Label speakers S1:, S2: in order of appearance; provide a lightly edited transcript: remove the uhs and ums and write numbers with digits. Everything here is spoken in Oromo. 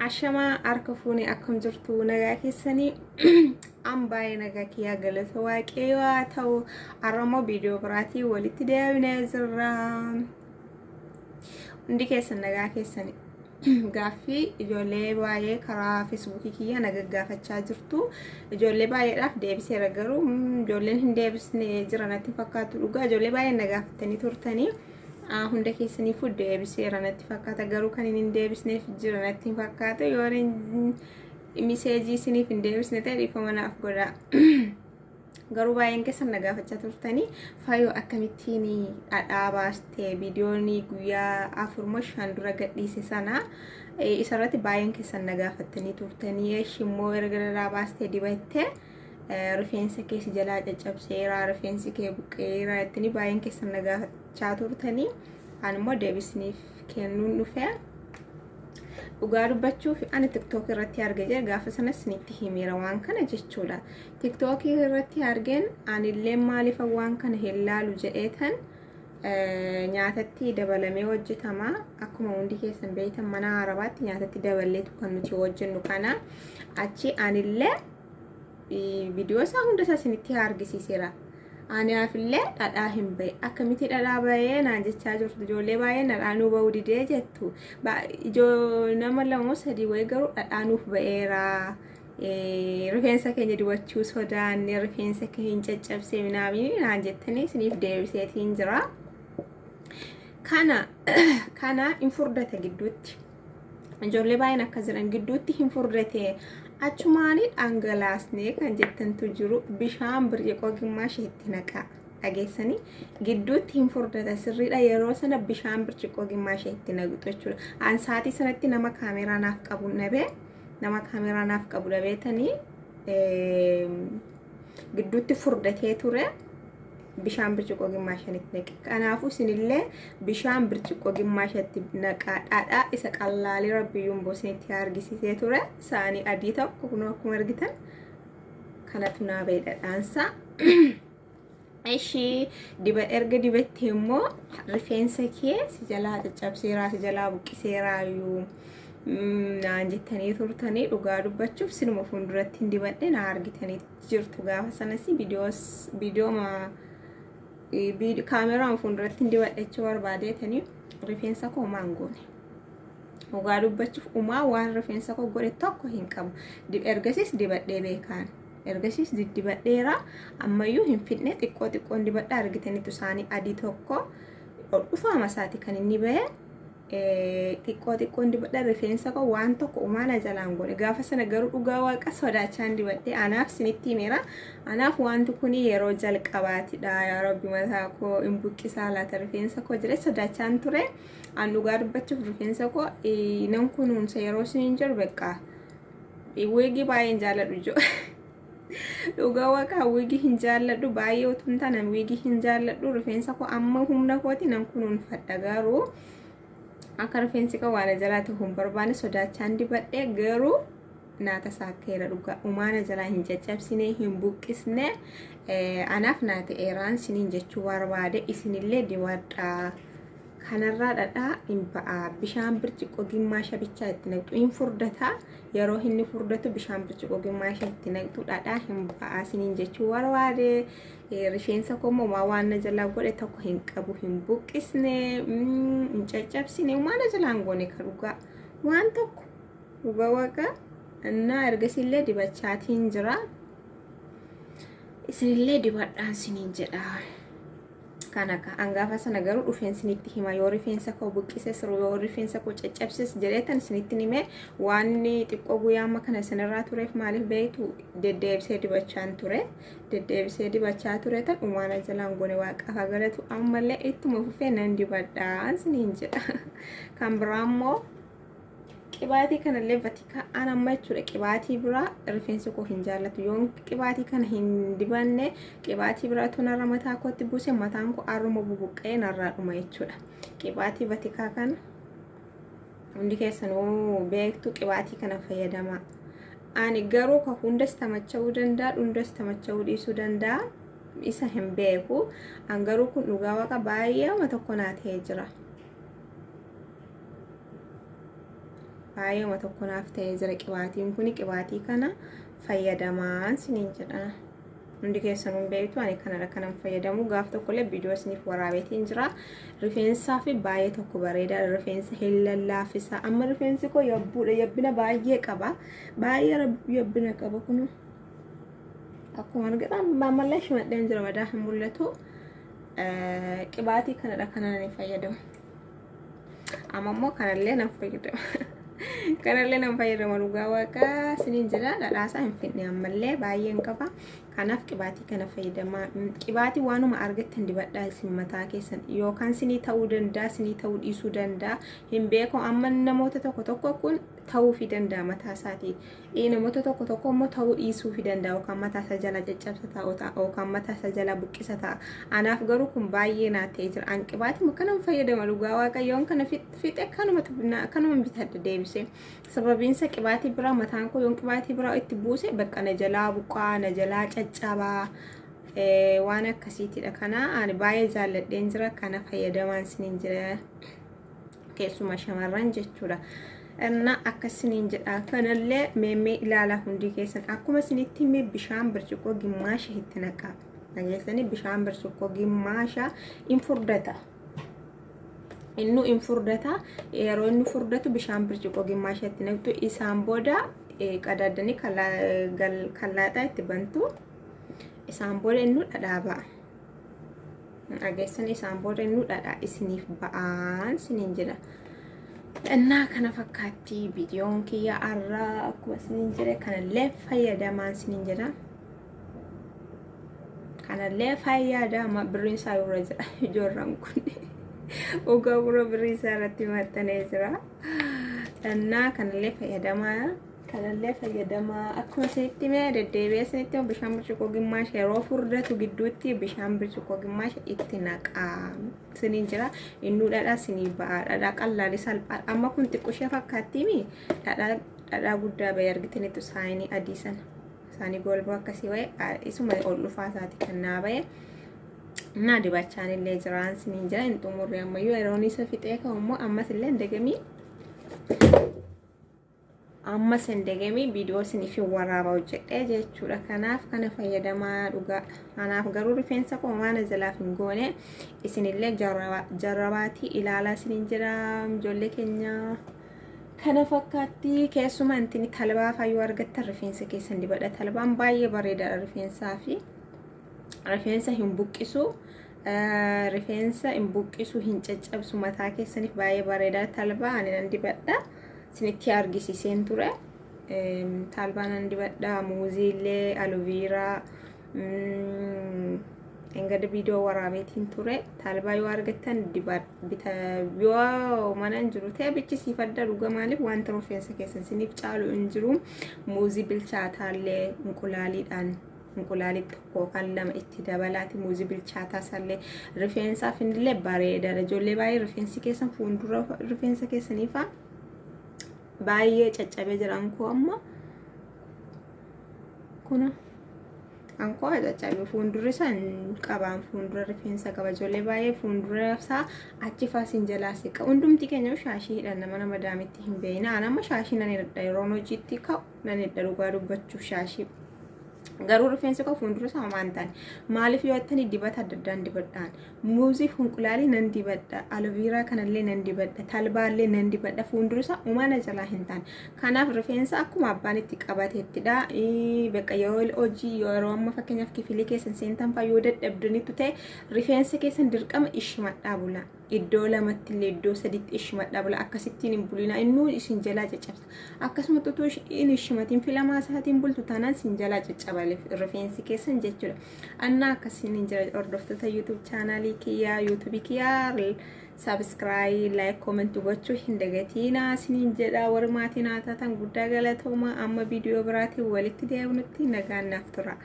S1: Ashama arkafuni akkam jirtu nagaa keessanii ambaay nagaa kiyyaa galata waaqayyoo ta'u aramoo viidiyoo biraatii walitti deebinee jirra. Hundi keessan nagaa keessanii gaaffii ijoollee baay'ee karaa feesbuukii kiyya nagaggaafachaa jirtu. Ijoollee baay'eedhaaf deebiseera garuu ijoolleen hin deebisne jiranatti fakkaatu. Dhugaa ijoollee baay'ee nagaafatanii turtanii hunda keessaniifuu deebiseera natti fakkaata garuu kan hin deebisneef jira natti fakkaata. Yoo miseejii isiniif hin deebisne ta'e dhiifama naaf godhaa. Garuu baay'een keessan nagaafachaa turtanii faayoo akkamittiin dhadhaa baastee viidiyoon guyyaa 4-5 dura gadhiise sana isarratti baay'een keessan nagaafatanii turtanii. Immoo erga dhadhaa baastee dibattee rifeensa keessa jalaa caccabseera, rifeensi kee buqqeera jettanii baay'een keessan nagaafachaa turtanii. Ani immoo deebisniif kennuun dhufee dhugaa dubbachuuf ani TikTok irratti arge jira gaafa sanas isinitti himeera waan kana jechuudha. TikTok irratti argeen anillee maaliif waan kana hin laalu jedheetan nyaatatti dabalamee hojjetama. Akkuma hundi keessan beektan mana arabaatti nyaatatti dabaleetu kan nuti hojjennu kana achi anillee viidiyoo isaa hunda isaa isinitti argisiiseera. Anaafillee dhadhaa hin bahe akkamitti dhadhaa bahee naan jechaa jirtu ijoollee baay'ee dhadhaa nuu bahuu didee jettu. Nama 2-3 wayii garuu dhadhaa nuuf baheera. Rifeensa keenya dibachuu sodaanne rifeensa keenya caccabsee minaamini naan jettanii isiniif deebiseetiin jira. Kana hin furdate gidduutti ijoollee baay'een akka jiran gidduutti hin furdate. Achumaanii dhangalaasnee kan jettantu jiru bishaan birciqoo gimmaashii itti naqaa dhageessanii gidduutti hin furdata sirriidha. Yeroo sana bishaan birciqoo gimmaashii itti naqxu jechuudha. An saatii sanatti nama kaameraa naaf qabu dhabeetanii gidduutti furdatee ture. Bishaan birciqoo gimmaashanitti naqe. Kanaafuu isinillee bishaan birciqoo gimmaashatti naqaa. Dhadhaa isa qallaalee rabbiyyuun boosinitti argisiisee ture. Saanii adii tokko kunoo akkuma argitan kanatu naa bahe dhadhaansaa. Ishii erga dibattee immoo rifeensa kee si jalaa caccabseeraa si jalaa buqqiseeraayyuu naan jettanii turtanii. Dhugaa dubbachuuf sinuma fuulduratti hin dibadhe na argitanii jirtu. Gaafa sanas viidiyooma kaameraan fuulduratti hin dibadhechuu barbaadeetanii rifeensa koo maangoone. Dhugaa dubbachuuf umaa waan rifeensa koo godhe tokko hin qabu. Ergasiis dibadhee beekaan. Ergasiis dibadheera ammayyuu hin fidne xiqqoo dibadhaa argitanitu isaanii adii tokko dhufaama isaati kan inni bahe. Xiqqoo dibadhaa rifeensa koo waan tokko umaana jalaan godhe. Gaafa sana garuu dhugaa waaqa sodaachaan dibadhee anaaf isinitti himeera. Anaaf wanti kun yeroo jalqabaatidha. Yaa Rabbi mataa koo hin buqqisaa laata rifeensa koo jedhee sodaachaan ture. An dhugaa dubbachuuf rifeensa koo nan kunuunsa yeroo isiniin jiru beekaa. Wiigii baay'een jaalladhu jiru. Dhugaa waaqa wiigii hin jaalladhu baay'ee utuu hin taane wiigii hin jaalladhu. Rifeensa koo amma humna kooti nan kunuunfadha garuu akka rifeensi koo waan jalaa ta'uu hin barbaanne sodaachaan dibadhee garuu naata saakkeera. Dhugaa umaana jalaa hin caccabsine hin buqqisne anaaf naata eeraan siniin jechuu barbaade. Isinillee dibadhaa. Kanarraa dhadhaa hin ba'a. Bishaan birciqoo gimmaasha bichaa itti naqxu hin furdata. Yeroo inni furdatu bishaan birciqoo gimmaasha itti naqxu dhadhaa hin ba'a siniin jechuu barbaade. Rifeensa koo immoo waan na jalaa godhe tokko hin qabu hin buqqisne hin caccabsine umaana jalaan goone ka dhugaa waan tokko dhugaa waaqa innaa ergasillee dibachaatiin jira. Isinillee dibadhaan siniin jedha. Kanaka angaafa sana garuu dhufeen isinitti hima. Yoo rifeensa koo buqqises yoo rifeensa koo caccabses jedheetan isinitti hime. Waan xiqqoo guyyaa amma kana isinirraa tureef maaliif beektu deddeebisee dibachaan ture. Deddeebisee dibachaa ture tan umaana jalaan goone waaqaaf galatu ammallee ittuma fufee nan dibadhaa isiniin jedha. Kan biraa immoo qibaatii kanallee Vatikaa an amma jechuudha. Qibaatii biraa rifeensi koo hin jaallatu. Yoon qibaatii kana hin dibanne qibaatii biraa tunarra mataa kootti buuse mataan koo arruma bubuqqee narraa dhuma jechuudha. Qibaatii Vatikaa kana hundi keessanuu beektu qibaatii kana fayyadama. Ani garuu ka hundas tamacha'uu danda'a hundas tamacha'uu dhiisuu danda'a. Isa hin beeku. An garuu kun dhugaa waaqa baay'ee tokko naa ta'ee jira. baay'ee tokko naaf ta'ee jira qibaatiin kun qibaatii kana fayyadamaan siniin jedha hundi keessanuu beektu ani kanadha kanan fayyadamu gaaf tokkollee viidiyoo isiniif waraabeetiin jira rifeensaa fi baay'ee tokko bareeda rifeensa hin lallaafisa amma rifeensi koo yabbina baay'ee qaba baay'ee yabbina qaba kun akkuma argitan maammallee shimadheen jira madaa hin mul'atu qibaatii kanadha kanan fayyadamu amma immoo kanallee nan fayyadamu kanallee nan fayyadamu dhugaa waaqa siniin jira dhadhaasaa hin fidne ammallee baay'een qaba kanaaf qibaatii kana fayyadamaa qibaatii waanuma argattan dibadhaa isin mataa keessan yookaan sinii ta'uu danda'a sinii ta'uu dhiisuu danda'a hin beeku amma namoota tokko kun ta'uu fi danda'a mataa isaatii namoota tokko immoo ta'uu dhiisuu fi danda'a yookaan mataa isa jala caccabsa ta'a yookaan mataa isa jala buqqisa ta'a anaaf garuu kun baay'ee naatee jira an qibaatii kanan fayyadama dhugaa waaqayyoon kana fixe kanuma bitadha deebise sababiinsa qibaatii biraa mataan koo yoon qibaatii biraa itti buuse bakka na jalaa buqqaa na jalaa caccabaa waan akkasiitidha kana ani baay'ee jaalladheen jira kana fayyadamaan siniin jira keessuma shamarran jechuudha እና አከስኒን ጀዳ ከነለ ሜሜ ኢላላ ሁንዲ ከሰን አኩመ ስኒቲ ሜ ቢሻን ብርጭቆ ግማሽ ህትነቃ ነገሰኒ ቢሻን ብርጭቆ ግማሻ ኢንፉርደታ ኢኑ ኢንፉርደታ የሮኑ ፉርደቱ ቢሻን ብርጭቆ ግማሽ ህትነቅቱ ኢሳን ቦዳ ቀዳደኒ ከላጣ ይትበንቱ ኢሳን ቦዳ ኢኑ ዳዳባ ነገሰኒ ኢሳን ቦዳ ኢኑ ዳዳ ኢስኒፍ ባአን ስኒን ጀዳ እና kana fakkaatti viidiyoon kiyya arraa akkuma sinin jire kanallee fayyadamaan sinin jira kanallee fayyadama birriin isaa irra jira ijoorran kun ugaa bura birrii isaa irratti maxxanee jira እና kanallee fayyadamaa akkuma sinitti mee deddeebi'ee sinitti bishaan birciqoo gimmaasha yeroo furdatu gidduutti bishaan birciqoo gimmaasha itti naqaa sinin jira innuu dhadhaa sinii ba'a dhadhaa qallaali salphaa amma kun xiqqooshee fakkaattiimi dhadhaa guddaa ba'ee argitanitti saayinii adii sana saanii golboo akkasii wayii isuma ol dhufaa isaati kan naa ba'e naa dibachaan illee jiraan sinin jira hin xumurre ammayyuu yeroon isa fixee ka'ummoo ammas illee hindegamii amma sendegemi video siniif waraaba hojjedhe jechuudha kanaaf kana fayyadamaa dhugaa kanaaf garuu rifeensa koo waan jalaaf hin goone isinillee jarrabaati ilaalaa sinin jira ijoollee keenya kana fakkaatti keessuma intini talbaa fayyoo argatta rifeensa keessan dibadha talbaan baay'ee bareedaadha rifeensaa fi rifeensa hin buqqisu rifeensa hin buqqisu hin caccabsu mataa keessaniif baay'ee bareedaa talbaa ani nan dibadha sinitti argisiiseen ture talbaan nan dibadha muuziillee aloviiraa engada viidiyoo waraabeetiin ture talbaa yoo argattan bita yoo manan jiru ta'e bichisiifadha dhuga maaliif wanta rifeensa keessan siniif caalu hin jiru muuzii bilchaataallee እንቁላሊት ኮካን ለማይት ደበላቲ ሙዚ ብልቻታ ሰለ ሪፌንሳ ፍንድለ ባሬዳ ጆሌ ባይ ሪፌንሲ ከሰን ፉንዱራ ሪፌንሳ ከሰኒፋ ባየ ጨጨበ ጀራንኮ አማ ኩና አንኮ ጨጨበ ፉንዱሪሳን ቀባን ፉንዱራ ሪፌንሳ ቀባ ጆሌ ባየ ፉንዱራሳ አቺፋ ሲንጀላሲ ቀኡንዱም ቲከኛው ሻሺ ሄዳና ማና መዳሚት ሂምቤና አናማ ሻሺ ነን ሮኖጂቲ ካው ነን ደሩጋዱ በቹ ሻሺ garuu rifeensi koo fuuldura isaa maantaan maaliif yoo attani dibata adda addaan dibadhaan muuzii funqulaalii nan dibadha aloviiraa kanallee nan dibadha talbaallee nan dibadha fuuldura isaa uumana jalaa hin taane kanaaf rifeensa akkuma abbaan itti qabateettidha bakka yoo hojii yeroo amma fakkeenyaaf kifilii keessan seentan fayyoo dadhabdanitu ta'e rifeensa keessan dirqama ishimadhaa bula iddoo lamatti illee iddoo sadiitti ishimadhaa bula akkasittiin hin bulina innuu isin jalaa caccabsa akkasuma tutuu in ishimatiin filamaa isaatiin bultu taanaan isin jalaa caccaba rifeensi keessan jechuudha anna akkasiin hin jira hordoftoota YouTube channel kiyyaa YouTube kiyyaa subscribe like comment gochuu hin dagatina sinin jedha warmaatiin taatan guddaa galatooma amma viidiyoo biraatiin walitti deebinutti nagaan naaf tura